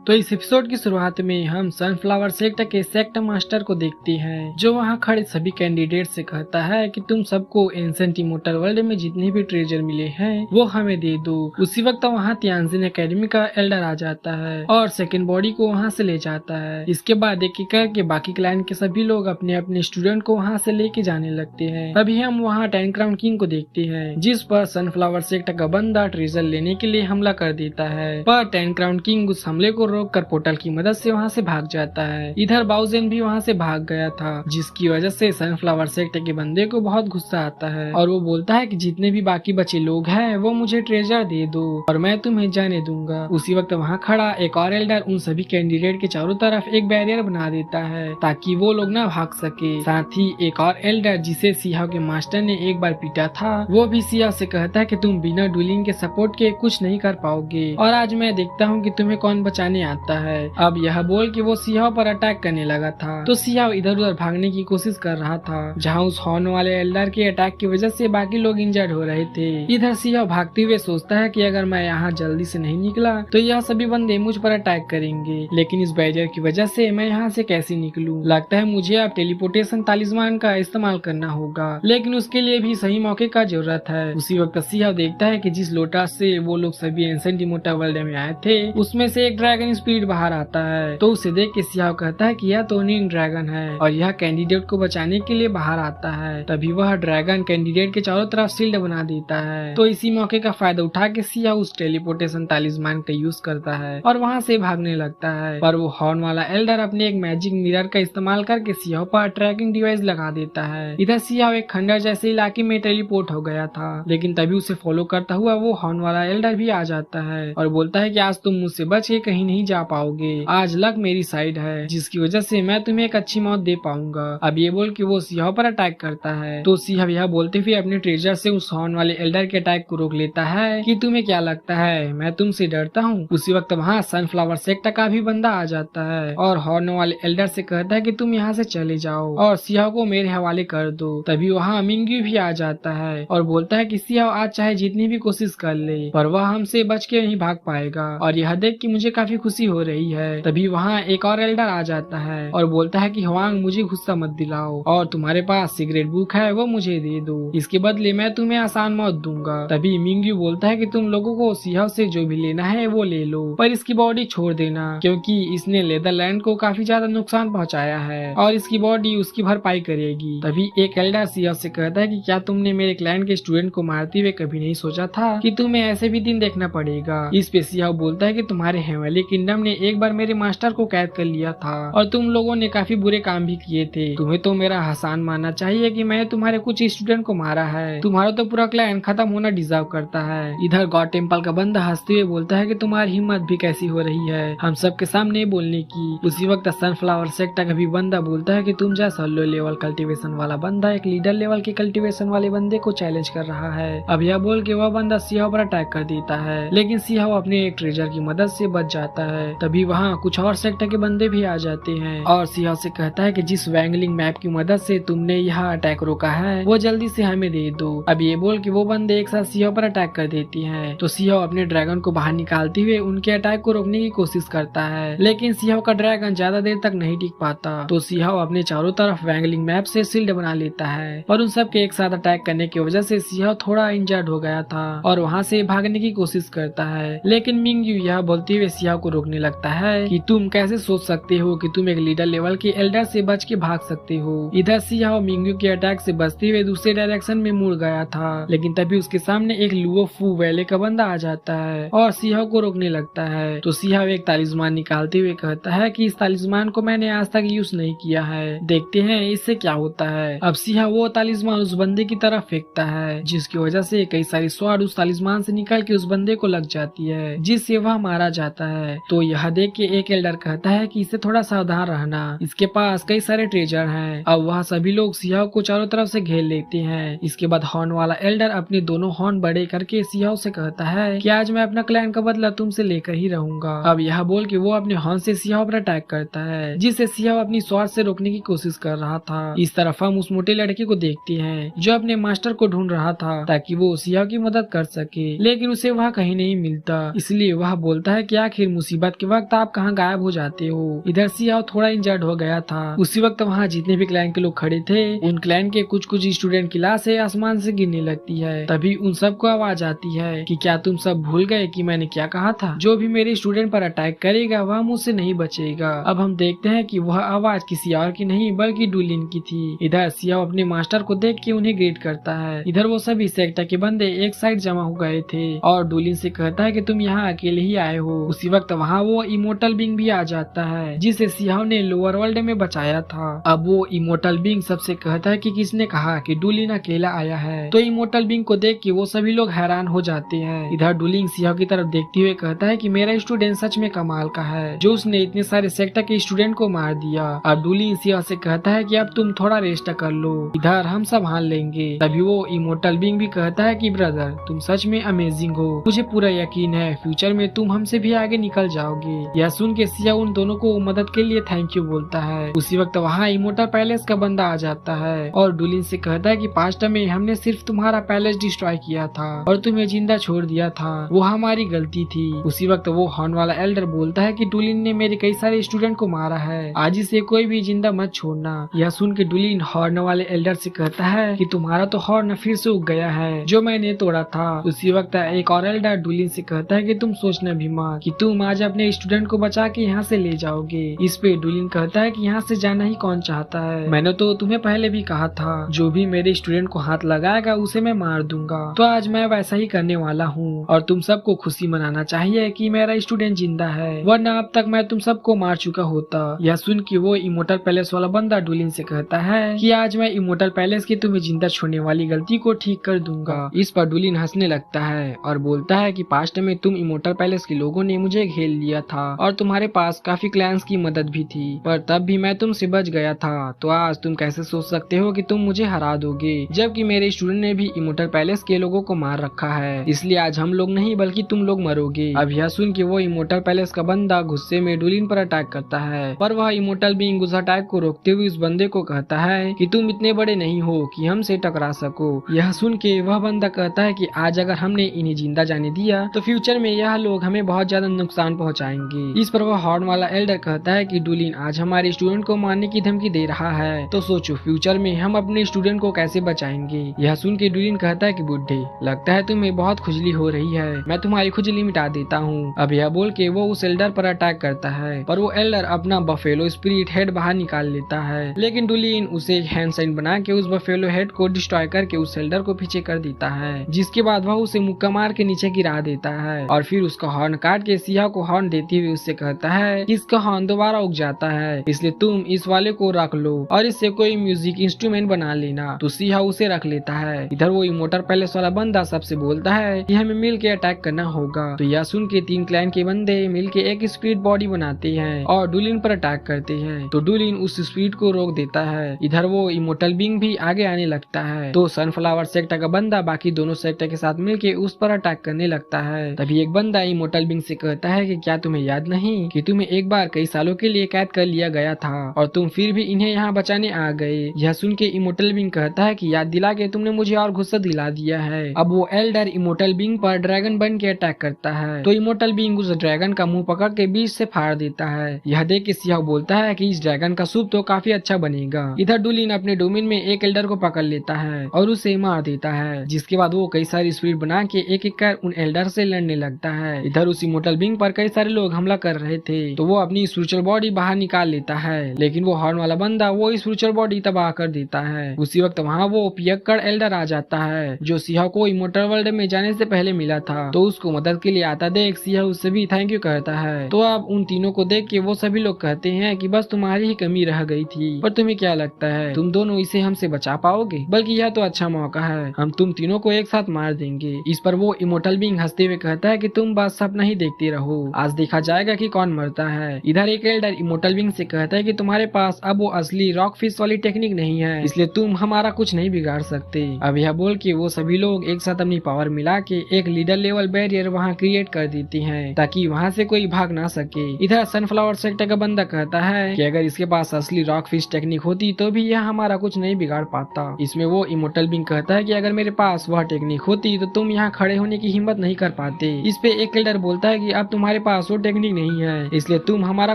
तो इस एपिसोड की शुरुआत में हम सनफ्लावर सेक्ट के सेक्ट मास्टर को देखते हैं, जो वहाँ खड़े सभी कैंडिडेट से कहता है कि तुम सबको एंसेंट इमोर्टल वर्ल्ड में जितने भी ट्रेजर मिले हैं वो हमें दे दो। उसी वक्त वहाँ तियानजिन एकेडमी का एल्डर आ जाता है और सेकंड बॉडी को वहाँ से ले जाता है। इसके बाद एक एक करके बाकी क्लान के सभी लोग अपने अपने स्टूडेंट को वहाँ से लेके जाने लगते हैं। अभी हम वहाँ 10 क्राउन किंग को देखते हैं, जिस पर सनफ्लावर सेक्ट का बंदा ट्रेजर लेने के लिए हमला कर देता है, पर 10 क्राउन किंग उस हमले को रोक कर पोर्टल की मदद से वहाँ से भाग जाता है। इधर बाउजेन भी वहाँ से भाग गया था, जिसकी वजह से सनफ्लावर सेक्ट के बंदे को बहुत गुस्सा आता है और वो बोलता है कि जितने भी बाकी बचे लोग हैं वो मुझे ट्रेजर दे दो और मैं तुम्हें जाने दूंगा। उसी वक्त वहाँ खड़ा एक और एल्डर उन सभी कैंडिडेट के चारों तरफ एक बैरियर बना देता है ताकि वो लोग ना भाग सके। साथ ही एक और एल्डर जिसे सियाओ के मास्टर ने एक बार पीटा था, वो भी सियाओ से कहता है कि तुम बिना डुलिंग के सपोर्ट के कुछ नहीं कर पाओगे और आज मैं देखता हूँ कि तुम्हें कौन बचाने आता है। अब यह बोल के वो सियाओ पर अटैक करने लगा था, तो सियाओ इधर उधर भागने की कोशिश कर रहा था, जहाँ उस हॉर्न वाले एल्डर के अटैक की वजह से बाकी लोग इंजर्ड हो रहे थे। इधर सियाओ भागते हुए सोचता है कि अगर मैं यहाँ जल्दी से नहीं निकला तो यह सभी बंदे मुझ पर अटैक करेंगे, लेकिन इस बैरियर की वजह से मैं यहाँ से कैसे निकलूं? लगता है मुझे अब टेलीपोर्टेशन तालिस्मान का इस्तेमाल करना होगा, लेकिन उसके लिए भी सही मौके का जरूरत है। उसी वक्त सियाओ देखता है कि जिस लोटस से वो लोग सभी एंसेंट इमोर्टल वर्ल्ड में आए थे उसमें से एक ड्रैगन स्पिरिट बाहर आता है, तो उसे देख के सियाओ कहता है कि यह तो नीन ड्रैगन है और यह कैंडिडेट को बचाने के लिए बाहर आता है। तभी वह ड्रैगन कैंडिडेट के चारों तरफ शील्ड बना देता है, तो इसी मौके का फायदा उठा के सियाओ उस टेलीपोर्टेशन तालिस्मान का यूज करता है और वहाँ से भागने लगता है। पर वो हॉर्न वाला एल्डर अपने एक मैजिक मिरर का इस्तेमाल करके सियाओ पर ट्रैकिंग डिवाइस लगा देता है। इधर सियाओ एक खंडर जैसे इलाके में टेलीपोर्ट हो गया था, लेकिन तभी उसे फॉलो करता हुआ वो हॉर्न वाला एल्डर भी आ जाता है और बोलता है कि आज तुम मुझसे बच के कहीं नहीं जा पाओगे, आज लक मेरी साइड है, जिसकी वजह से मैं तुम्हें एक अच्छी मौत दे पाऊंगा। अब ये बोल के वो सियाओ पर अटैक करता है, तो सियाओ यह बोलते हुए अपने ट्रेजर से उस हॉर्न वाले एल्डर के अटैक को रोक लेता है कि तुम्हें क्या लगता है मैं तुमसे डरता हूँ? उसी वक्त वहाँ सनफ्लावर सेक्ट का भी बंदा आ जाता है और हॉर्न वाले एल्डर से कहता है कि तुम यहाँ से चले जाओ और सियाओ को मेरे हवाले कर दो। तभी वहाँ मिंग्यू भी आ जाता है और बोलता है कि सियाओ आज चाहे जितनी भी कोशिश कर ले पर वह हमसे बच के नहीं भाग पाएगा और यह देख के मुझे काफी खुशी हो रही है। तभी वहाँ एक और एल्डर आ जाता है और बोलता है कि हवांग मुझे गुस्सा मत दिलाओ और तुम्हारे पास सिगरेट बुक है वो मुझे दे दो, इसके बदले मैं तुम्हें आसान मौत दूंगा। तभी मिंग्यू बोलता है कि तुम लोगों को सियाओ से जो भी लेना है वो ले लो, पर इसकी बॉडी छोड़ देना क्योंकि इसने लेदरलैंड को काफी ज्यादा नुकसान पहुँचाया है और इसकी बॉडी उसकी भरपाई करेगी। तभी एक एल्डर सियाओ से कहता है कि क्या तुमने मेरे क्लैन के स्टूडेंट को मारते हुए कभी नहीं सोचा था कि तुम्हें ऐसे भी दिन देखना पड़ेगा? इस पे सियाओ बोलता है कि तुम्हारे हेवनली किंगडम ने एक बार मेरे मास्टर को कैद कर लिया था और तुम लोगों ने काफी बुरे काम भी किए थे, तुम्हें तो मेरा एहसान मानना चाहिए कि मैंने तुम्हारे कुछ स्टूडेंट को मारा है, तुम्हारा तो पूरा क्लैन खत्म होना डिजर्व करता है। इधर गॉड टेम्पल का बंदा हंसते हुए बोलता है कि तुम्हारी हिम्मत भी कैसी हो रही है हम सबके सामने बोलने की। उसी वक्त सनफ्लावर सेक्ट का भी बंदा बोलता है कि तुम जैसा लो लेवल कल्टीवेशन वाला बंदा एक लीडर लेवल के कल्टीवेशन वाले बंदे को चैलेंज कर रहा है। अब यह बोल के वह बंदा सियाओ पर अटैक कर देता है, लेकिन सियाओ अपने एक ट्रेजर की मदद से बच जाता है। तभी वहाँ कुछ और सेक्टर के बंदे भी आ जाते हैं और सियाओ से कहता है कि जिस वैंगलिंग मैप की मदद से तुमने यह अटैक रोका है वो जल्दी से हमें दे दो। अब ये बोल के वो बंदे एक साथ सियाओ पर अटैक कर देती हैं, तो सियाओ अपने ड्रैगन को बाहर निकालते हुए उनके अटैक को रोकने की कोशिश करता है, लेकिन सियाओ का ड्रैगन ज्यादा देर तक नहीं टिक पाता, तो सियाओ अपने चारों तरफ वैंगलिंग मैप से शील्ड बना लेता है और उन सब के एक साथ अटैक करने की वजह से सियाओ थोड़ा इंजर्ड हो गया था और वहाँ से भागने की कोशिश करता है, लेकिन मिंग्यू यह बोलते हुए सियाओ को रोकने लगता है कि तुम कैसे सोच सकते हो कि तुम एक लीडर लेवल के एल्डर से बच के भाग सकते हो। इधर सियाओ मिंग्यू के अटैक से बचते हुए दूसरे डायरेक्शन में मुड़ गया था, लेकिन तभी उसके सामने एक लुओ फू वैले का बंदा आ जाता है और सियाओ को रोकने लगता है, तो सियाओ एक तालिस्मान निकालते हुए कहता है कि इस तालिस्मान को मैंने आज तक यूज नहीं किया है, देखते हैं इससे क्या होता है। अब सियाओ वो तालिस्मान उस बंदे की तरफ फेंकता है, जिसकी वजह से कई सारी स्वाड उस तालिस्मान से निकल के उस बंदे को लग जाती है, जिससे वह मारा जाता है। तो यह देख के एक एल्डर कहता है कि इससे थोड़ा सावधान रहना, इसके पास कई सारे ट्रेजर हैं। अब वह सभी लोग सियाओ को चारों तरफ से घेर लेते हैं। इसके बाद हॉर्न वाला एल्डर अपने दोनों हॉर्न बड़े करके सियाओ से कहता है कि आज मैं अपना क्लैन का बदला तुमसे लेकर ही रहूंगा। अब यह बोल के वो अपने हॉर्न से सियाओ पर अटैक करता है, जिसे सियाओ अपनी स्वार्थ से रोकने की कोशिश कर रहा था। इस तरफ हम उस मोटे लड़के को देखते हैं जो अपने मास्टर को ढूंढ रहा था ताकि वो सियाओ की मदद कर सके, लेकिन उसे वह कहीं नहीं मिलता, इसलिए वह बोलता है कि आखिर मुसीबत मुसीबत के वक्त आप कहाँ गायब हो जाते हो। इधर सियाओ थोड़ा इंजर्ड हो गया था। उसी वक्त वहाँ जितने भी क्लैन के लोग खड़े थे उन क्लैन के कुछ कुछ स्टूडेंट की लाशें आसमान से गिरने लगती है। तभी उन सबको आवाज आती है कि क्या तुम सब भूल गए कि मैंने क्या कहा था, जो भी मेरे स्टूडेंट पर अटैक करेगा वह मुझसे नहीं बचेगा। अब हम देखते हैं कि वह आवाज किसी और की नहीं बल्कि डुलिन की थी। इधर सियाओ अपने मास्टर को देख के उन्हें ग्रेट करता है। इधर वो सभी सेक्टर के बंदे एक साइड जमा हो गए थे और डुलिन से कहता है कि तुम यहाँ अकेले ही आए हो। उसी वक्त वहाँ वो इमोर्टल बीइंग भी आ जाता है जिसे सियाओ ने लोअर वर्ल्ड में बचाया था। अब वो इमोर्टल बीइंग सबसे कहता है कि किसने कहा कि डुलिन अकेला आया है। तो इमोर्टल बीइंग को देख के वो सभी लोग हैरान हो जाते हैं। इधर डुलिन सियाओ की तरफ देखते हुए कहता है कि मेरा स्टूडेंट सच में कमाल का है जो उसने इतने सारे सेक्टर के स्टूडेंट को मार दिया। अब डुलिन सियाओ से कहता है कि अब तुम थोड़ा रेस्ट कर लो, इधर हम संभाल लेंगे। तभी वो इमोर्टल बीइंग भी कहता है कि ब्रदर तुम सच में अमेजिंग हो, मुझे पूरा यकीन है फ्यूचर में तुम हमसे भी आगे निकल जाओगे। यह सुन के सियाओ उन दोनों को मदद के लिए थैंक यू बोलता है। उसी वक्त वहाँ इमोर्टल पैलेस का बंदा आ जाता है और डुलिन से कहता है कि पास्ट में हमने सिर्फ तुम्हारा पैलेस डिस्ट्रॉय किया था और तुम्हें जिंदा छोड़ दिया था, वो हमारी गलती थी। उसी वक्त वो हॉर्न वाला एल्डर बोलता है कि डुलिन ने मेरे कई सारे स्टूडेंट को मारा है, आज इसे कोई भी जिंदा मत छोड़ना। यह सुन के डुलिन हॉर्न वाले एल्डर से कहता है कि तुम्हारा तो हॉर्न फिर से उग गया है जो मैंने तोड़ा था। उसी वक्त एक और एल्डर डुलिन से कहता है कि तुम सोचना भी मत कि तुम आज अपने स्टूडेंट को बचा के यहाँ से ले जाओगे। इस पे डुलिन कहता है कि यहाँ से जाना ही कौन चाहता है, मैंने तो तुम्हें पहले भी कहा था जो भी मेरे स्टूडेंट को हाथ लगाएगा उसे मैं मार दूंगा, तो आज मैं वैसा ही करने वाला हूँ और तुम सबको खुशी मनाना चाहिए कि मेरा स्टूडेंट जिंदा है, वरना अब तक मैं तुम सबको मार चुका होता। यह सुन के वो इमोर्टल पैलेस वाला बंदा डुलिन से कहता है कि आज मैं इमोर्टल पैलेस की तुम्हें जिंदा छोड़ने वाली गलती को ठीक कर दूंगा। इस पर डुलिन हंसने लगता है और बोलता है कि पास्ट में तुम इमोर्टल पैलेस के लोगों ने मुझे घेर लिया था और तुम्हारे पास काफी क्लैंस की मदद भी थी, पर तब भी मैं तुमसे बच गया था, तो आज तुम कैसे सोच सकते हो कि तुम मुझे हरा दोगे, जबकि मेरे स्टूडेंट ने भी इमोर्टल पैलेस के लोगों को मार रखा है, इसलिए आज हम लोग नहीं बल्कि तुम लोग मरोगे। अब यह सुन के वो इमोर्टल पैलेस का बंदा गुस्से में डुलिन पर अटैक करता है, पर वह इमोर्टल बीइंग उस अटैक को रोकते हुए उस बंदे को कहता है कि तुम इतने बड़े नहीं हो कि हमसे टकरा सको। यह सुन के वह बंदा कहता है कि आज अगर हमने इन्हें जिंदा जाने दिया तो फ्यूचर में यह लोग हमें बहुत ज्यादा नुकसान पहुंचाएंगे। इस पर वह हॉर्न वाला एल्डर कहता है कि डुलिन आज हमारे स्टूडेंट को मारने की धमकी दे रहा है, तो सोचो फ्यूचर में हम अपने स्टूडेंट को कैसे बचाएंगे। यह सुन के डुलिन कहता है कि बुड्ढे लगता है तुम्हें बहुत खुजली हो रही है, मैं तुम्हारी खुजली मिटा देता हूँ। अब यह बोल के वो उस एल्डर पर अटैक करता है, पर वो एल्डर अपना बफेलो स्पिरिट हेड बाहर निकाल लेता है, लेकिन डुलिन उसे एक हैंड साइन बना के उस बफेलो हेड को डिस्ट्रॉय करके उस एल्डर को पीछे कर देता है, जिसके बाद वह उसे मुक्का मार के नीचे गिरा देता है और फिर उसका हॉर्न काट के सियाह को हॉर्न देते हुए उससे कहता है कि इसका हॉर्न दोबारा उग जाता है, इसलिए तुम इस वाले को रख लो और इससे कोई म्यूजिक इंस्ट्रूमेंट बना लेना। तो सियाह उसे रख लेता है। इधर वो इमोर्टल पैलेस वाला बंदा सबसे बोलता है कि हमें मिल के अटैक करना होगा। तो यह सुन के तीन क्लैन के बंदे मिल के एक स्पिरिट बॉडी बनाते हैं और डुलिन पर अटैक करते हैं, तो डुलिन उस स्पिरिट को रोक देता है। इधर वो इमोर्टल बीइंग भी आगे आने लगता है, तो सनफ्लावर सेक्टर का बंदा बाकी दोनों सेक्टर के साथ मिलके उस पर अटैक करने लगता है। तभी एक बंदा इमोर्टल बीइंग से कहता है कि क्या तुम्हें याद नहीं कि तुम्हें एक बार कई सालों के लिए कैद कर लिया गया था और तुम फिर भी इन्हें यहाँ बचाने आ गए। यह सुन के इमोर्टल बीइंग कहता है कि याद दिला के तुमने मुझे और गुस्सा दिला दिया है। अब वो एल्डर इमोर्टल बीइंग पर ड्रैगन बन के अटैक करता है, तो इमोर्टल बीइंग उस ड्रैगन का मुंह पकड़ के बीच से फाड़ देता है। यह देख के सियाह बोलता है कि इस ड्रैगन का सूप तो काफी अच्छा बनेगा। इधर डुलिन अपने डोमेन में एक एल्डर को पकड़ लेता है और उसे मार देता है, जिसके बाद वो कई सारी स्पीड बना के एक एक कर उन एल्डर से लड़ने लगता है। इधर उस इमोर्टल बीइंग पर कई सारे लोग हमला कर रहे थे, तो वो अपनी स्पिरिचुअल बॉडी बाहर निकाल लेता है, लेकिन वो हॉर्न वाला बंदा वो स्पिरिचुअल बॉडी तबाह कर देता है। उसी वक्त वहाँ वो पियक्कड़ एल्डर आ जाता है जो सियाह को इमोर्टल वर्ल्ड में जाने से पहले मिला था, तो उसको मदद के लिए आता देख सियाह उससे भी थैंक यू कहता है। तो अब उन तीनों को देख के वो सभी लोग कहते हैं कि बस तुम्हारी ही कमी रह गई थी, पर तुम्हें क्या लगता है तुम दोनों इसे हमसे बचा पाओगे? बल्कि यह तो अच्छा मौका है, हम तुम तीनों को एक साथ मार देंगे। इस पर वो इमोर्टल बीइंग हंसते हुए कहता है कि तुम बस सपना ही देखते रहो, आज देखा जाएगा कि कौन मरता है। इधर एक एल्डर इमोर्टल बीइंग से कहता है कि तुम्हारे पास अब वो असली रॉक फिश वाली टेक्निक नहीं है, इसलिए तुम हमारा कुछ नहीं बिगाड़ सकते। अब यह बोल के वो सभी लोग एक साथ अपनी पावर मिला के एक लीडर लेवल बैरियर वहाँ क्रिएट कर देते हैं ताकि वहाँ से कोई भाग ना सके। इधर सनफ्लावर सेक्टर का बंदा कहता है कि अगर इसके पास असली रॉक फिश टेक्निक होती तो भी यह हमारा कुछ नहीं बिगाड़ पाता। इसमें वो इमोर्टल बीइंग कहता है कि अगर मेरे पास वह टेक्निक होती तो तुम यहाँ खड़े होने की हिम्मत नहीं कर पाते। इस पे एक एल्डर बोलता है कि अब तुम्हारे हमारे पास वो टेक्निक नहीं है, इसलिए तुम हमारा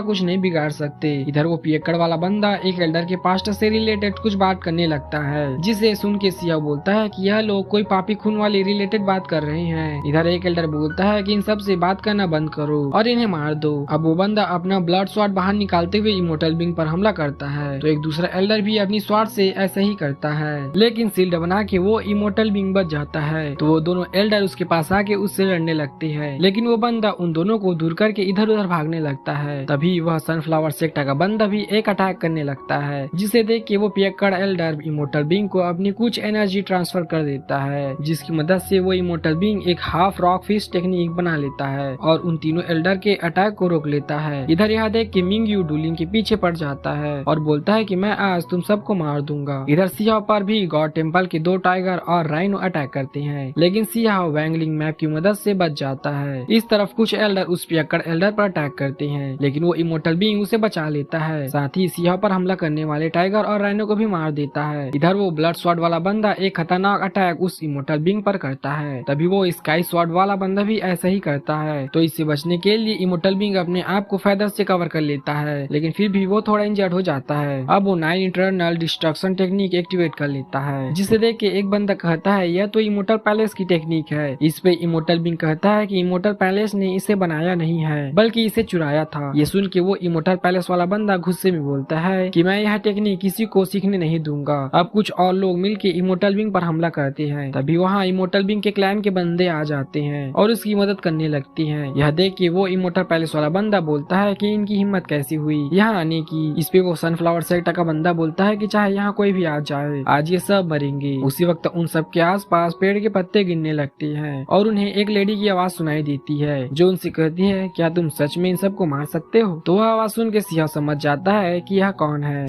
कुछ नहीं बिगाड़ सकते। इधर वो पियक्कड़ वाला बंदा एक एल्डर के पास्ट से रिलेटेड कुछ बात करने लगता है, जिसे सुन के सिया बोलता है कि यह लोग कोई पापी खून वाले रिलेटेड बात कर रहे हैं। इधर एक एल्डर बोलता है कि इन सब से बात करना बंद करो और इन्हें मार दो। अब वो बंदा अपना ब्लड स्वॉर्ड बाहर निकालते हुए इमोर्टल बीइंग पर हमला करता है, तो एक दूसरा एल्डर भी अपनी स्वॉर्ड से ऐसा ही करता है, लेकिन शील्ड बना के वो इमोर्टल बीइंग बच जाता है। तो वो दोनों एल्डर उसके पास आके उससे लड़ने लगते हैं, लेकिन वो बंदा उन दोनों को दूर करके इधर उधर भागने लगता है। तभी वह सनफ्लावर सेक्टर का बंदा भी एक अटैक करने लगता है, जिसे देख के वो पियक्कड़ एल्डर इमोर्टल बीइंग को अपनी कुछ एनर्जी ट्रांसफर कर देता है, जिसकी मदद से वो इमोर्टल बीइंग एक हाफ रॉक फिश टेक्निक बना लेता है और उन तीनों एल्डर के अटैक को रोक लेता है। इधर यह देख के मिंग यू डुलिंग के पीछे पड़ जाता है और बोलता है कि मैं आज तुम सबको मार दूंगा। इधर सियाओ पर भी गॉड टेम्पल के 2 टाइगर और राइनो अटैक करते हैं, लेकिन सियाओ वैंगलिंग मैप की मदद से बच जाता है। इस तरफ कुछ एल्डर उस पियक्कड़ एल्डर पर अटैक करते हैं, लेकिन वो इमोर्टल बीइंग उसे बचा लेता है। साथ ही सियाओ पर हमला करने वाले टाइगर और राइनो को भी मार देता है। इधर वो ब्लड स्वॉर्ड वाला बंदा एक खतरनाक अटैक उस इमोर्टल बीइंग पर करता है, तभी वो स्काई स्वॉर्ड वाला बंदा भी ऐसा ही करता है। तो इससे बचने के लिए इमोर्टल बीइंग अपने आप को फेदर से कवर कर लेता है, लेकिन फिर भी वो थोड़ा इंजर्ड हो जाता है। अब वो 9 इंटरनल डिस्ट्रक्शन टेक्निक एक्टिवेट कर लेता है, जिसे देख के एक बंदा कहता है यह तो इमोर्टल पैलेस की टेक्निक है। इस पे इमोर्टल बीइंग कहता है कि इमोर्टल पैलेस ने इसे बनाया नहीं है, बल्कि इसे चुराया था। ये सुन के वो इमोर्टल पैलेस वाला बंदा गुस्से में बोलता है कि मैं यह टेक्निक किसी को सीखने नहीं दूंगा। अब कुछ और लोग मिलके इमोर्टल बीइंग पर हमला करते हैं, तभी वहाँ इमोर्टल बीइंग के क्लैन के बंदे आ जाते हैं और उसकी मदद करने लगती हैं। यह देख के वो इमोर्टल पैलेस वाला बंदा बोलता है कि इनकी हिम्मत कैसी हुई यहाँ आने की। इस पे वो सनफ्लावर सेक्टर का बंदा बोलता है कि चाहे यहाँ कोई भी आ जाए, आज ये सब मरेंगे। उसी वक्त उन सब के आसपास पेड़ के पत्ते गिरने लगते हैं और उन्हें एक लेडी की आवाज सुनाई देती है, जो उनसे कहती है क्या तुम सच में इन सबको मार सकते हो? तो वह आवाज सुन के सिया समझ जाता है कि यह कौन है।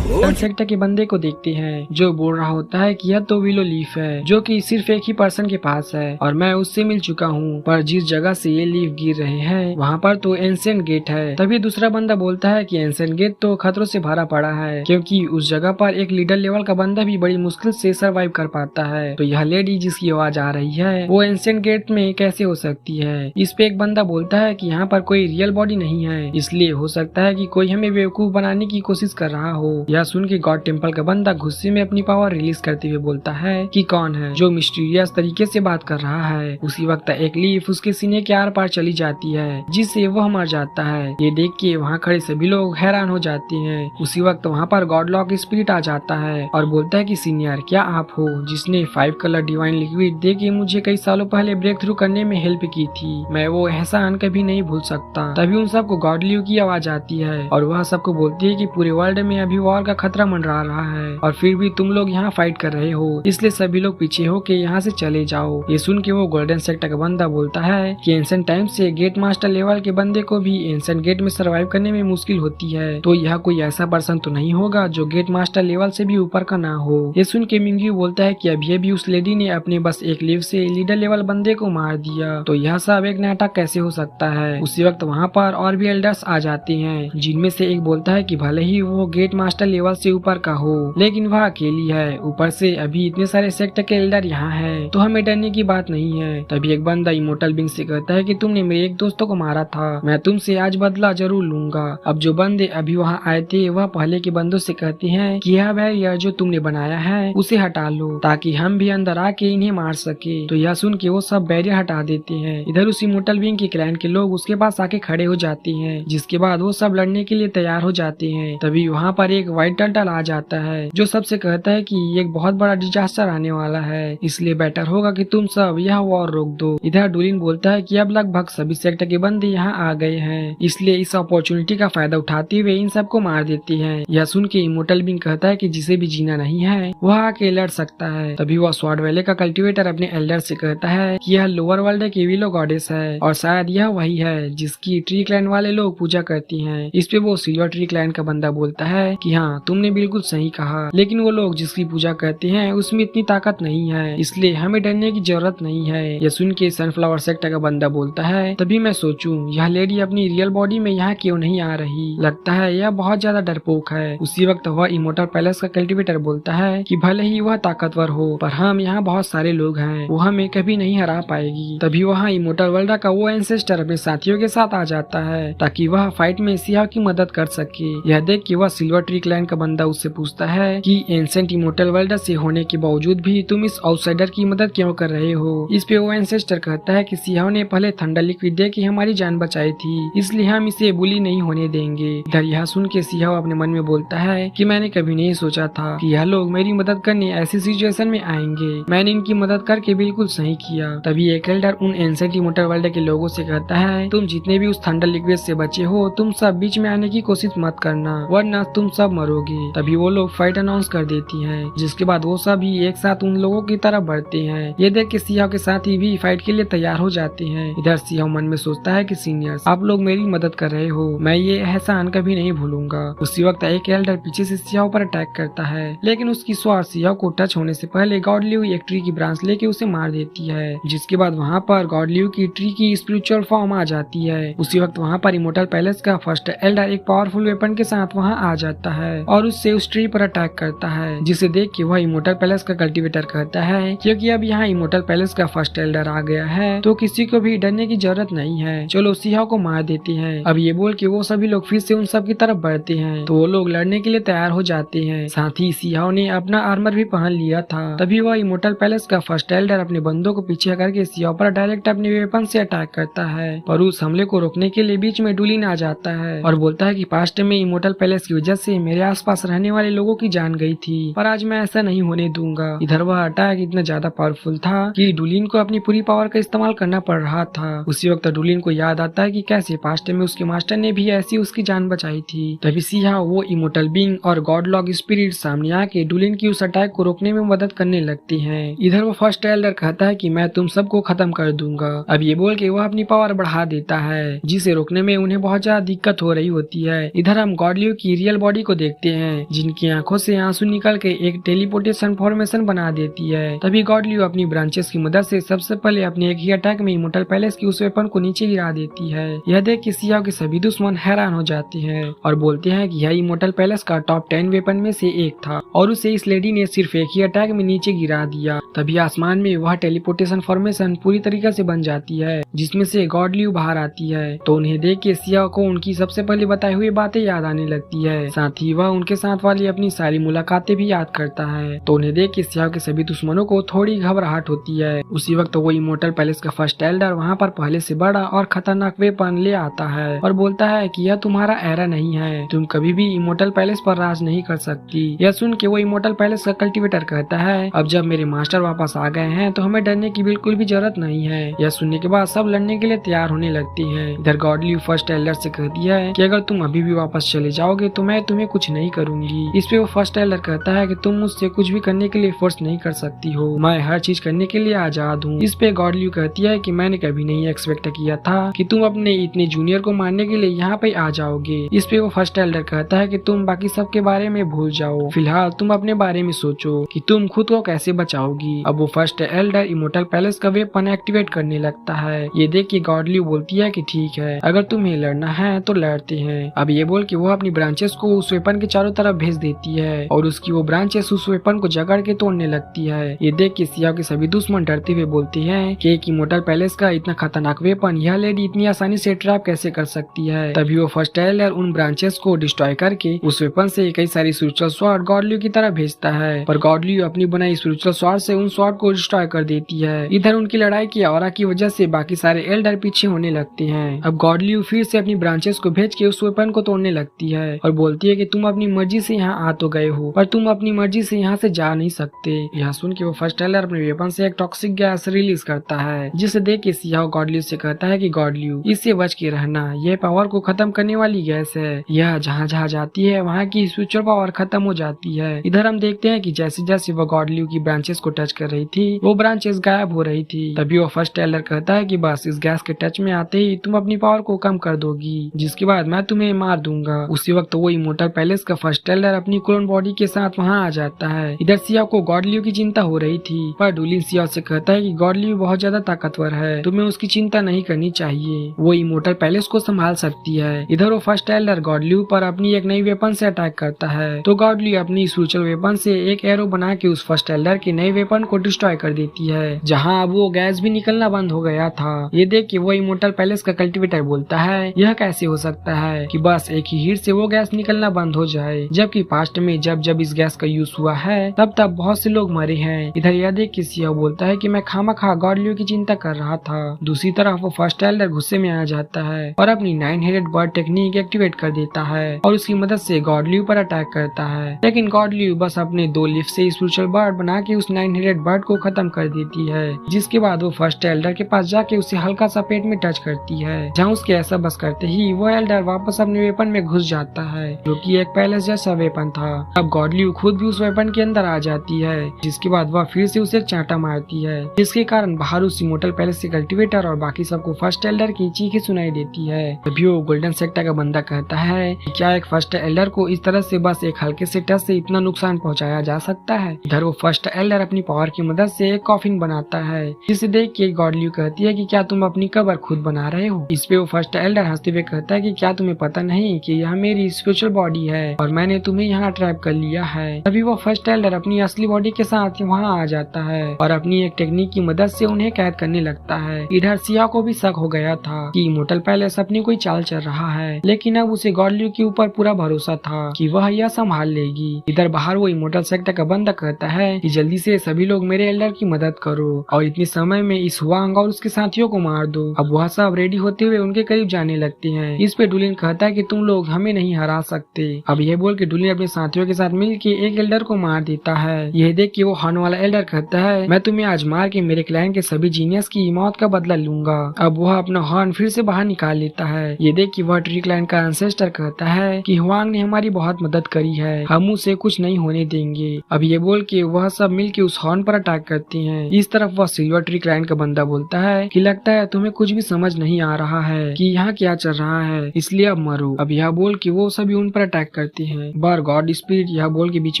सेक्टर के बंदे को देखते हैं, जो बोल रहा होता है कि यह तो विलो लीफ है, जो कि सिर्फ एक ही पर्सन के पास है और मैं उससे मिल चुका हूँ, पर जिस जगह से ये लीफ गिर रहे हैं वहाँ पर तो एंशिएंट गेट है। तभी दूसरा बंदा बोलता है कि एंशिएंट गेट तो खतरों से भरा पड़ा है, क्योंकि उस जगह पर एक लीडर लेवल का बंदा भी बड़ी मुश्किल से सरवाइव कर पाता है। तो यह लेडी जिसकी आवाज आ रही है वो एंशिएंट गेट में कैसे हो सकती है? इस पे एक बंदा बोलता है कि यहाँ पर कोई रियल बॉडी नहीं है, इसलिए हो सकता है कि कोई हमें बेवकूफ बनाने की कोशिश कर रहा हो। यह सुन के गॉड टेम्पल का बंदा गुस्से में अपनी पावर रिलीज करते हुए बोलता है कि कौन है जो मिस्टीरियस तरीके से बात कर रहा है। उसी वक्त एक लीफ उसके सीने के आर पार चली जाती है, जिससे वह मर जाता है। ये देख के वहाँ खड़े सभी लोग हैरान हो जाते हैं। उसी वक्त वहाँ पर गॉड लॉक स्पिरिट आ जाता है और बोलता है कि सीनियर, क्या आप हो जिसने 5 कलर डिवाइन लिक्विड दे के मुझे कई सालों पहले ब्रेक थ्रू करने में हेल्प की थी? मैं वो एहसान कभी नहीं भूल सकता। तभी उन सबको गॉड ल्यू की आवाज आती है और वह सबको बोलती है कि पूरे वर्ल्ड में अभी वॉर का खतरा मंडरा रहा है और फिर भी तुम लोग यहाँ फाइट कर रहे हो, इसलिए सभी लोग पीछे होके यहाँ से चले जाओ। ये सुन के वो गोल्डन सेक्टर का बंदा बोलता है कि एंशिएंट टाइम से गेट मास्टर लेवल के बंदे को भी एंशिएंट गेट में सरवाइव करने में मुश्किल होती है, तो यह कोई ऐसा पर्सन तो नहीं होगा जो गेट मास्टर लेवल से भी ऊपर का ना हो। ये सुन के मिंग्यू बोलता है कि अभी उस लेडी ने अपने बस एक लीव से लीडर लेवल बंदे को मार दिया, तो यह सब एक नाटक कैसे हो सकता है? उसी वक्त वहाँ पर और भी एल्डर्स आ जाते हैं, जिनमें से एक बोलता है कि भले ही वो गेट मास्टर लेवल से ऊपर का हो, लेकिन वह अकेली है, ऊपर से अभी इतने सारे सेक्टर के एल्डर यहाँ है, तो हमें डरने की बात नहीं है। तभी एक बंदा इमोर्टल बीइंग से कहता है कि तुमने मेरे एक दोस्तों को मारा था, मैं तुमसे आज बदला जरूर लूंगा। अब जो बंदे अभी वहाँ आए थे वह पहले के बंदों से कहते हैं कि यह बैरियर जो तुमने बनाया है उसे हटा लो, ताकि हम भी अंदर आके इन्हें मार सके। तो यह सुन के वो सब बैरियर हटा देते हैं। इधर उस इमोर्टल बीइंग के क्लैन के लोग उसके पास आके खड़े हो जाते हैं, जिसके बाद वो सब लड़ने के लिए तैयार हो जाते हैं। तभी वहाँ पर एक व्हाइट टर्टल आ जाता है, जो सबसे कहता है कि एक बहुत बड़ा डिजास्टर आने वाला है, इसलिए बेटर होगा कि तुम सब यह वॉर रोक दो। इधर डुलिन बोलता है कि अब लगभग सभी सेक्टर के बंदे यहाँ आ गए हैं, इसलिए इस अपॉर्चुनिटी का फायदा उठाते हुए इन सबको मार देते हैं। यह सुन के इमोर्टल बीइंग कहता है कि जिसे भी जीना नहीं है वह आके लड़ सकता है। तभी वह स्वॉर्ड वैले का कल्टिवेटर अपने एल्डर से कहता है कि यह लोअर वर्ल्ड की विलो गॉडेस है और शायद यह वही है जिसकी ट्री क्लैन वाले लोग पूजा करती हैं। इस पे वो सिल्वर ट्री क्लैन का बंदा बोलता है कि हाँ, हाँ, तुमने बिल्कुल सही कहा, लेकिन वो लोग जिसकी पूजा करते हैं उसमें इतनी ताकत नहीं है, इसलिए हमें डरने की जरूरत नहीं है। यह सुन के सनफ्लावर सेक्टर का बंदा बोलता है, तभी मैं सोचूं यह लेडी अपनी रियल बॉडी में यहाँ क्यों नहीं आ रही, लगता है यह बहुत ज्यादा डरपोक है। उसी वक्त वह इमोर्टल पैलेस का कल्टीवेटर बोलता है कि भले ही वह ताकतवर हो, पर हम यहाँ बहुत सारे लोग हैं, वो हमें कभी नहीं हरा पाएगी। तभी वहाँ इमोर्टल वर्ल्ड का वो एंसेस्टर अपने साथियों के साथ आ जाता है ताकि वह फाइट में सियाह की मदद कर सके। यह देख कि वह सिल्वर ट्री क्लैन का बंदा उससे पूछता है कि एंसेंट इमोर्टल वर्ल्ड से होने के बावजूद भी तुम इस आउटसाइडर की मदद क्यों कर रहे हो। इस पे वो एंसेस्टर कहता है कि सियाह ने पहले थंडर लिक्विड दे के हमारी जान बचाई थी, इसलिए हम इसे बुली नहीं होने देंगे। इधर यह सुन के सियाह अपने मन में बोलता है कि मैंने कभी नहीं सोचा था कि यह लोग मेरी मदद करने ऐसी सिचुएशन में आएंगे, मैंने इनकी मदद करके बिल्कुल सही किया। तभी एक एल्डर उन एंसेंट इमोर्टल वर्ल्ड के लोगों से कहता है, तुम जितने भी उस थंडर लिक्विड से बचे हो, तुम सब बीच में आने की कोशिश मत करना, वरना तुम सब मरोगे। तभी वो लोग फाइट अनाउंस कर देती हैं, जिसके बाद वो सब ही एक साथ उन लोगों की तरफ बढ़ते हैं। ये देख के सियाह के साथ ही भी फाइट के लिए तैयार हो जाते हैं। इधर सियाह मन में सोचता है कि सीनियर्स, आप लोग मेरी मदद कर रहे हो, मैं ये एहसान कभी नहीं भूलूंगा। उसी वक्त एक एल्डर पीछे से सियाह पर अटैक करता है, लेकिन उसकी स्वार सियाह को टच होने से पहले गॉडल्यू एक ट्री की ब्रांच लेके उसे मार देती है, जिसके बाद वहाँ पर गॉडल्यू की ट्री की स्पिरिचुअल फॉर्म आ जाती है। उसी वक्त वहाँ पर इमोर्टल पैलेस का फर्स्ट एल्डर एक पावरफुल वेपन के साथ वहाँ आ जाता है और उससे उस ट्री पर अटैक करता है, जिसे देख के वह इमोर्टल पैलेस का कल्टीवेटर कहता है, क्योंकि अब यहाँ इमोर्टल पैलेस का फर्स्ट एल्डर आ गया है तो किसी को भी डरने की जरूरत नहीं है, चलो सियाह को मार देते हैं। अब ये बोल के वो सभी लोग फिर से उन सब की तरफ बढ़ते हैं, तो वो लोग लड़ने के लिए तैयार हो जाते हैं। साथ ही सियाह ने अपना आर्मर भी पहन लिया था। तभी वह इमोर्टल पैलेस का फर्स्ट एल्डर अपने बंदों को पीछे करके सियाह पर डायरेक्ट अपने वेपन से अटैक करता है, पर उस हमले को रोकने के लिए बीच में डुलिन आ जाता है और बोलता है कि पास्ट में इमोर्टल पैलेस की वजह से मेरे आसपास रहने वाले लोगों की जान गई थी, पर आज मैं ऐसा नहीं होने दूंगा। इधर वह अटैक इतना ज्यादा पावरफुल था कि डुलिन को अपनी पूरी पावर का इस्तेमाल करना पड़ रहा था। उसी वक्त डुलिन को याद आता है कि कैसे पास्ट में उसके मास्टर ने भी ऐसी उसकी जान बचाई थी। तभी सियाह, वो इमोर्टल बीइंग और गॉड लॉग स्पिरिट सामने आके डुलिन की उस अटैक को रोकने में मदद करने लगती हैं। इधर वो फर्स्ट एल्डर कहता है कि मैं तुम सबको खत्म कर दूंगा। अब ये बोल के वह अपनी पावर बढ़ा देता है, जिसे रोकने में उन्हें बहुत ज्यादा दिक्कत हो रही होती है। इधर हम गॉडल्यू की रियल बॉडी को देखते हैं, जिनकी आंखों से आंसू निकल के एक टेलीपोर्टेशन फॉर्मेशन बना देती है। तभी गॉडल्यू अपनी ब्रांचेस की मदद से सबसे पहले अपने एक ही अटैक में इमोर्टल पैलेस की उस वेपन को नीचे गिरा देती है। यह देख के सियाह के सभी दुश्मन हैरान हो जाते हैं और बोलते हैं कि यह इमोर्टल पैलेस का टॉप 10 वेपन में से एक था और उसे इस लेडी ने सिर्फ एक ही अटैक में नीचे गिरा दिया। तभी आसमान में वह टेलीपोर्टेशन फॉर्मेशन पूरी तरीके से बन जाती है, जिसमें से गॉडल्यू बाहर आती है। तो उन्हें देख के सियाह को उनकी सबसे पहले बताई हुई बातें याद आने लगती है। साथ ही वह उनके साथ वाली अपनी सारी मुलाकातें भी याद करता है। तो उन्हें देख के सियाह के सभी दुश्मनों को थोड़ी घबराहट होती है। उसी वक्त वो इमोर्टल पैलेस का फर्स्ट एल्डर वहाँ पर पहले से बड़ा और खतरनाक वेपन ले आता है और बोलता है कि यह तुम्हारा एरा नहीं है, तुम कभी भी इमोर्टल पैलेस पर राज नहीं कर सकती। यह सुन के वो इमोर्टल पैलेस का कल्टीवेटर कहता है, अब जब मेरे मास्टर वापस आ गए हैं तो हमें डरने की बिल्कुल भी जरूरत नहीं है। यह सुनने के बाद सब लड़ने के लिए तैयार होने लगती है। इधर गॉडल्यू फर्स्ट एल्डर से कहती है कि अगर तुम अभी भी वापस चले जाओगे तो मैं तुम्हें कुछ नहीं करूंगी। इस पे वो फर्स्ट एल्डर कहता है कि तुम मुझसे कुछ भी करने के लिए फोर्स नहीं कर सकती हो, मैं हर चीज करने के लिए आजाद हूँ। इस पे गॉडल्यू कहती है कि मैंने कभी नहीं एक्सपेक्ट किया था कि तुम अपने इतने जूनियर को मारने के लिए यहाँ पे आ जाओगे। इस पे वो फर्स्ट एल्डर कहता है कि तुम बाकी सब के बारे में भूल जाओ, फिलहाल तुम अपने बारे में सोचो कि तुम खुद को कैसे बचाओगी। अब वो फर्स्ट एल्डर इमोर्टल पैलेस का वेपन एक्टिवेट करने लगता है। ये देख के गॉडल्यू बोलती है कि ठीक है, अगर तुम्हें लड़ना है तो लड़ते हैं। अब ये बोल के वो अपनी ब्रांचेस को उस वेपन के चारों तरफ भेज देती है और उसकी वो ब्रांचेस उस वेपन को जकड़ के तोड़ने लगती है। ये देख के सियाह के सभी दुश्मन डरते हुए बोलते हैं कि एक इमोर्टल पैलेस का इतना खतरनाक वेपन यह लेडी इतनी आसानी से ट्रैप कैसे कर सकती है। तभी वो फर्स्ट एल्डर उन ब्रांचेस को डिस्ट्रॉय करके उस वेपन से कई सारी स्पिरिचुअल स्वॉर्ड गॉडल्यू की तरफ भेजता है, पर गॉडल्यू अपनी बनाई स्पिरिचुअल स्वॉर्ड से उन स्वॉर्ड को डिस्ट्रॉय कर देती है। इधर उनकी लड़ाई की ऑरा की वजह से बाकी सारे एल्डर पीछे होने लगते हैं। अब गॉडल्यू फिर से अपनी ब्रांचेस को भेज के उस वेपन को तोड़ने लगती है और बोलती है कि तुम अपनी मर्जी से यहाँ आ तो गए हो, पर तुम अपनी मर्जी से यहाँ से जा नहीं सकते। यह सुन के वो फर्स्ट एल्डर अपने वेपन से एक टॉक्सिक गैस रिलीज करता है, जिसे देख के सियाह गॉडल्यू से कहता है कि गॉडल्यू, इससे बच के रहना, यह पावर को खत्म करने वाली गैस है, यह जहाँ जहाँ जाती है वहाँ की स्पिरिचुअल पावर खत्म हो जाती है। इधर हम देखते हैं कि जैसे जैसे वो गॉडल्यू की ब्रांचेस को टच कर रही थी वो ब्रांचेस गायब हो रही थी। तभी वो फर्स्ट एल्डर कहता है कि बस इस गैस के टच में आते ही तुम अपनी पावर को कम कर दोगी, जिसके बाद मैं तुम्हें मार दूंगा। उसी वक्त वो इमोर्टल पैलेस पैलेस का फर्स्ट एल्डर अपनी क्लोन बॉडी के साथ वहाँ आ जाता है। इधर सिया को गॉड लियू की चिंता हो रही थी, पर डुलिन सिया से कहता है कि गॉड लियू बहुत ज्यादा ताकतवर है, तुम्हें उसकी चिंता नहीं करनी चाहिए, वो इमोर्टल पैलेस को संभाल सकती है। इधर वो फर्स्ट एल्डर गॉड लियू पर अपनी एक नई वेपन से अटैक करता है, तो गॉड लियू अपनी स्पिरिचुअल वेपन से एक एरो बना के उस फर्स्ट एल्डर के नए वेपन को डिस्ट्रॉय कर देती है, जहाँ अब वो गैस भी निकलना बंद हो गया था। ये देख के वो इमोर्टल पैलेस का कल्टिवेटर बोलता है, यह कैसे हो सकता है कि बस एक ही हीट से वो गैस निकलना बंद हो जाए, जबकि पास्ट में जब जब इस गैस का यूज हुआ है तब तब बहुत से लोग मरे हैं। इधर यह देख के सिया बोलता है कि मैं खामखा गॉड लियू की चिंता कर रहा था। दूसरी तरफ वो फर्स्ट एल्डर गुस्से में आ जाता है और अपनी 9 हेडेड बर्ड टेक्निक एक्टिवेट कर देता है और उसकी मदद से गॉड लियू पर अटैक करता है, लेकिन गॉड लियू बस अपने 2 लिफ्ट से स्पिरिचुअल बर्ड बना के उस 9 हेडेड बर्ड को खत्म कर देती है, जिसके बाद वो फर्स्ट एल्डर के पास जाके उसे हल्का सा पेट में टच करती है, जहाँ उसके ऐसा बस करते ही वो एल्डर वापस अपने वेपन में घुस जाता है, जो कि एक पैलेस जैसा वेपन था। अब गॉड लियू खुद भी उस वेपन के अंदर आ जाती है, जिसके बाद वह फिर से उसे चांटा मारती है, जिसके कारण बाहर उस इमोर्टल पैलेस से कल्टिवेटर और बाकी सबको फर्स्ट एल्डर की चीखें सुनाई देती है। तभी वो गोल्डन सेक्टर का बंदा कहता है कि क्या एक फर्स्ट एल्डर को इस तरह से बस एक हल्के से टच से इतना नुकसान पहुंचाया जा सकता है। इधर वो फर्स्ट एल्डर अपनी पावर की मदद से एक कॉफिन बनाता है, जिसे देख के गॉड लियू कहती है कि क्या तुम अपनी कब्र खुद बना रहे हो। इस पे वो फर्स्ट एल्डर हंसते हुए कहता है कि क्या तुम्हें पता नहीं कि यह मेरी स्पिरिचुअल बॉडी है और मैंने तुम्हें यहाँ ट्रैप कर लिया है। तभी वो फर्स्ट एल्डर अपनी असली बॉडी के साथ वहाँ आ जाता है और अपनी एक टेक्निक की मदद से उन्हें कैद करने लगता है। इधर सिया को भी शक हो गया था कि इमोर्टल पैलेस अपनी कोई चाल चल रहा है, लेकिन अब उसे गॉड लियू के ऊपर पूरा भरोसा था कि वह यह संभाल लेगी। इधर बाहर वो इमोर्टल सेक्टर का बंदा कहता है कि जल्दी से सभी लोग मेरे एल्डर की मदद करो और इतने समय में इस हुआंग और उसके साथियों को मार दो। अब वह सब रेडी होते हुए उनके करीब जाने लगते हैं। इस पे डुलिन कहता है कि तुम लोग हमें नहीं हरा सकते। अब यह बोल के डुलिन अपने साथियों के साथ मिलकर एक एल्डर को मार देता है। यह देख के वो हॉर्न वाला एल्डर कहता है, मैं तुम्हें आज मार के मेरे क्लैन के सभी जीनियस की मौत का बदला लूंगा। अब वह अपना हॉर्न फिर से बाहर निकाल लेता है। ये देख के वह ट्री क्लैन का एंसेस्टर कहता है कि हुआंग ने हमारी बहुत मदद करी है, हम उसे कुछ नहीं होने देंगे। अब ये बोल के वह सब मिलके उस हॉर्न पर अटैक करते हैं। इस तरफ वह सिल्वर ट्री क्लैन का बंदा बोलता है कि लगता है तुम्हें कुछ भी समझ नहीं आ रहा है कि यहाँ क्या चल रहा है, इसलिए अब मरो। अब यह बोल के वो सभी उन पर अटैक करते हैं। बार गॉड स्पिरिट यह बोल के बीच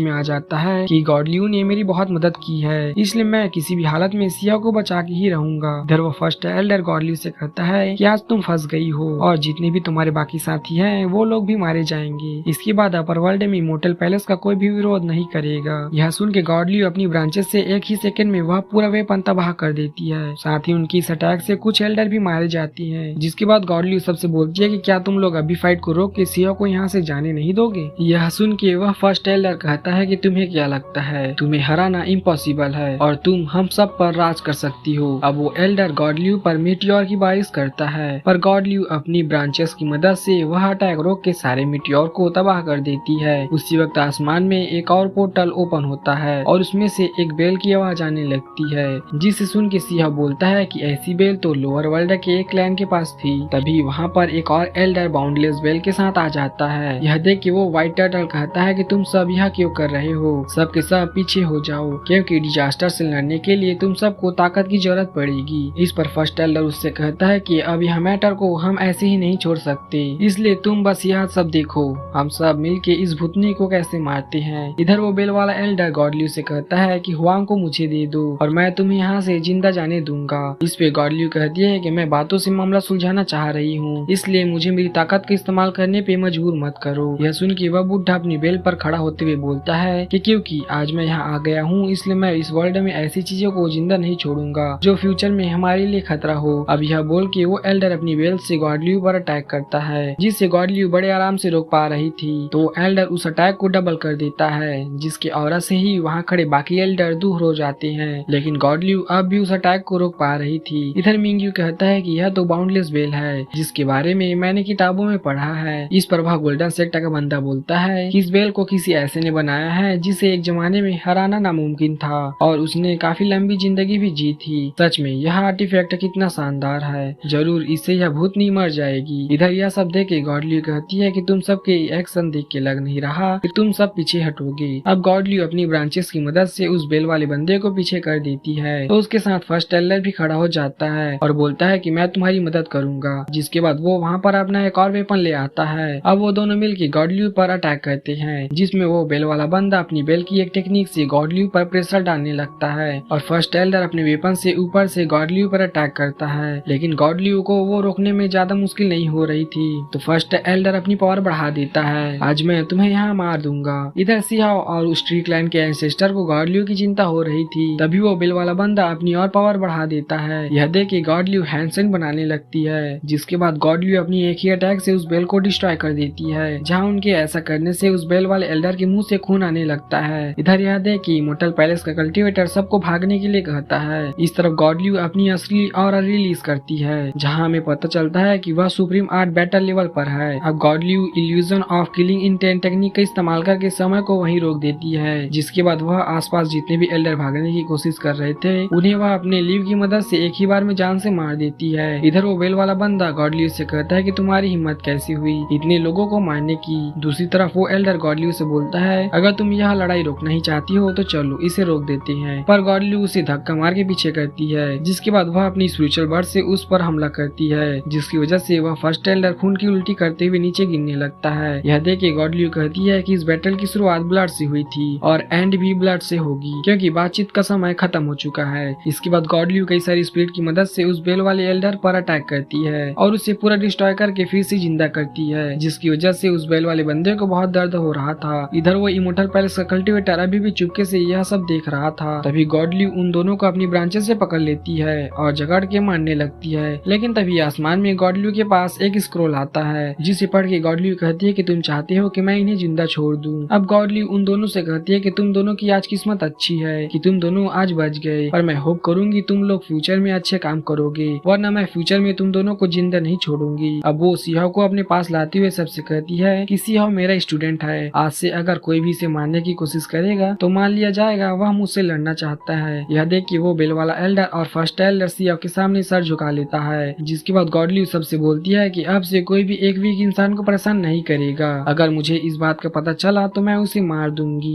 में आ जाता है कि गॉड लियू ने मेरी बहुत मदद की है, इसलिए मैं किसी भी हालत में सिया को बचा के ही रहूंगा। इधर वो फर्स्ट एल्डर गॉड लियू से कहता है कि आज तुम फंस गई हो और जितने भी तुम्हारे बाकी साथी हैं वो लोग भी मारे जाएंगे। इसके बाद अपर वर्ल्ड में इमोर्टल पैलेस का कोई भी विरोध नहीं करेगा। यह सुन के गॉड लियू अपनी ब्रांचेस से एक ही सेकंड में वह पूरा वेपन तबाह कर देती है। साथ ही उनकी इस अटैक से कुछ एल्डर भी मारे जाती हैं। जिसके बाद गॉड लियू सबसे बोलती है कि क्या तुम लोग अभी फाइट को रोक के सिया को यहाँ से जाने नहीं दोगे। यह सुन के वह फर्स्ट एल्डर कहता है कि तुम्हें क्या लगता है तुम्हें हराना इम्पॉसिबल है और तुम हम सब पर राज कर सकती हो। अब वो एल्डर गॉड लियू पर मीटियोर की बारिश करता है, पर गॉड लियू अपनी ब्रांचेस की मदद से वह अटैक रोक के सारे मीटियोर को तबाह कर देती है। उसी वक्त आसमान में एक और पोर्टल ओपन होता है और उसमें से एक बेल की आवाज आने लगती है, जिसे सुन के सिया बोलता है कि ऐसी बेल तो लोअर वर्ल्ड के एक क्लैन के पास थी। तभी वहाँ पर एक और एल्डर बाउंडलेस बेल के साथ आ जाता है। यह देख के वो व्हाइट टर्टल कहता है कि तुम सब यह क्यों कर रहे हो, सब के सब पीछे हो जाओ क्योंकि डिजास्टर से लड़ने के लिए तुम सबको ताकत की जरूरत पड़ेगी। इस पर फर्स्ट एल्डर उससे कहता है कि अब यह मैटर को हम ऐसे ही नहीं छोड़ सकते, इसलिए तुम बस यह सब देखो हम सब मिलके इस भूतनी को कैसे मारते हैं। इधर वो बेल वाला एल्डर गॉड लियू से कहता है कि हुआंग को मुझे दे दो और मैं तुम्हें यहाँ से जिंदा जाने दूंगा। इस पे गॉड लियू कहती है कि मैं बातों से मामला सुलझाना चाह रही हूँ, इसलिए मुझे मेरी ताकत का इस्तेमाल करने पे मजबूर मत करो। यह सुन के वह बुढ़ा अपनी बेल पर खड़ा होते हुए बोलता है कि क्योंकि आज मैं यहाँ आ गया हूँ इसलिए मैं इस वर्ल्ड में ऐसी चीजों को जिंदा नहीं छोड़ूंगा जो फ्यूचर में हमारे लिए खतरा हो। अब यह बोल के वो एल्डर अपनी बेल से गॉड लियू पर अटैक करता है, जिससे गॉड लियू बड़े आराम से रोक पा रही थी। तो एल्डर उस अटैक को डबल कर देता है, जिसके ऑरा से ही वहाँ खड़े बाकी एल्डर दूर हो जाते हैं, लेकिन गॉड लियू अब भी उस अटैक को रोक पा रही थी। इधर मिंग्यू कहता है कि यह तो बाउंडलेस बेल है जिसके बारे में मैंने किताबों में पढ़ा है। इस पर वह गोल्डन सेक्टर का बंदा बोलता है कि इस बेल को किसी ऐसे ने बनाया है जिसे एक जमाने में हराना नामुमकिन था और उसने काफी लंबी जिंदगी भी जी थी। सच में यह आर्टिफैक्ट कितना शानदार है, जरूर इससे यह भूतनी मर जाएगी। इधर यह सब देख के गॉड लियू कहती है कि तुम सबके एक्शन देख के लग नहीं रहा कि तुम सब पीछे हटोगे। अब गॉड लियू अपनी ब्रांचेस की मदद से उस बेल वाले बंदे को पीछे कर देती है, तो उसके साथ फर्स्ट एल्डर भी खड़ा हो जाता है और बोलता है कि मैं तुम्हारी मदद करूंगा। जिसके बाद वो वहाँ पर अपना एक और वेपन ले आता है। अब वो दोनों मिलकर गॉड लियू गॉडल्यू पर अटैक करते हैं, जिसमें वो बेल वाला बंदा अपनी बेल की एक टेक्निक से गॉडल्यू पर प्रेशर डालने लगता है और फर्स्ट एल्डर अपने वेपन से ऊपर से गॉडल्यू पर अटैक करता है, लेकिन गॉडल्यू को वो रोकने में ज्यादा मुश्किल नहीं हो रही थी। तो फर्स्ट एल्डर अपनी पावर बढ़ा देता है, आज मैं तुम्हें यहाँ मार दूंगा। इधर सियाओ और उस ट्री क्लैन के एंसेस्टर को गॉडल्यू की चिंता हो रही थी, तभी वो बेल वाला बंदा अपनी और पावर बढ़ा देता है। यह देख के गॉडल्यू हैंडसेन बनाने लगती है, जिसके बाद गॉडल्यू अपनी एक ही अटैक से उस बेल को डिस्ट्रॉय कर देती है, जहाँ उनके ऐसा करने से उस बेल वाले एल्डर के मुंह से खून आने लगता है। इधर यह देख कि इमोर्टल पैलेस का कल्टीवेटर सबको भागने के लिए कहता है। इस तरफ गॉडल्यू अपनी असली ऑरा रिलीज करती है, जहाँ हमें पता चलता है कि वह सुप्रीम आर्ट बैटल लेवल पर है। अब Godlu illusion of killing intent technique का इस्तेमाल करके समय को वहीं रोक देती है, जिसके बाद वह आसपास जितने भी एल्डर भागने की कोशिश कर रहे थे उन्हें वह अपने लीव की मदद से एक ही बार में जान से मार देती है। इधर वो बेल वाला बंदा गॉडल्यू से कहता है कि तुम्हारी हिम्मत कैसी हुई इतने लोगों को मारने की। दूसरी तरफ वो एल्डर गॉडल्यू से बोलता है, अगर तुम यह लड़ाई रोकना ही चाहती हो तो चलो इसे रोक देते हैं, पर गॉडल्यू उसे धक्का मार के पीछे करती है, जिसके बाद वह अपनी स्पिरिचुअल बर्ड से उस पर हमला करती है, जिसकी वजह से वह फर्स्ट एल्डर खून की उल्टी करते हुए नीचे गिरने लगता है। यह देख के गॉडल्यू कहती है कि इस बैटल की शुरुआत ब्लड से हुई थी और एंड भी ब्लड से होगी, क्योंकि बातचीत का समय खत्म हो चुका है। इसके बाद गॉडल्यू कई सारी स्पिरिट की मदद से उस बेल वाले एल्डर पर अटैक करती है और उसे पूरा डिस्ट्रॉय करके फिर से जिंदा करती है, जिसकी वजह से उस बेल वाले बंदे को बहुत दर्द हो रहा था। इधर वो इमोर्टल पैलेस का कल्टीवेटर अभी भी चुपके से यह सब देख रहा था। तभी गॉडल्यू उन दोनों को अपनी ब्रांचेस से पकड़ लेती है और जगड़ के मारने लगती है, लेकिन तभी आसमान में गॉडल्यू के पास एक स्क्रोल आता है, जिसे पढ़ के गॉडल्यू कहती है कि तुम चाहते हो कि मैं इन्हें जिंदा छोड़ दूं। अब गॉडल्यू उन दोनों से कहती है कि तुम दोनों की आज किस्मत अच्छी है कि तुम दोनों आज बच गए, और मैं होप करूंगी तुम लोग फ्यूचर में अच्छे काम करोगे, वरना मैं फ्यूचर में तुम दोनों को जिंदा नहीं छोड़ूंगी। अब वो सियाह को अपने पास लाते हुए सबसे कहती है कि सियाह मेरा स्टूडेंट है, आज से अगर कोई भी इसे मारने की कोशिश करेगा तो मान लिया जाएगा वह मुझसे लड़ना चाहता है। यह देख कि वो बेल वाला एल्डर और फर्स्ट एल्डर सियाह के सामने सर झुका लेता है, जिसके बाद गॉडल्यू सबसे बोलती है कि अब से कोई भी एक वीक इंसान को परेशान नहीं करेगा, अगर मुझे इस बात का पता चला तो मैं उसे मार दूंगी।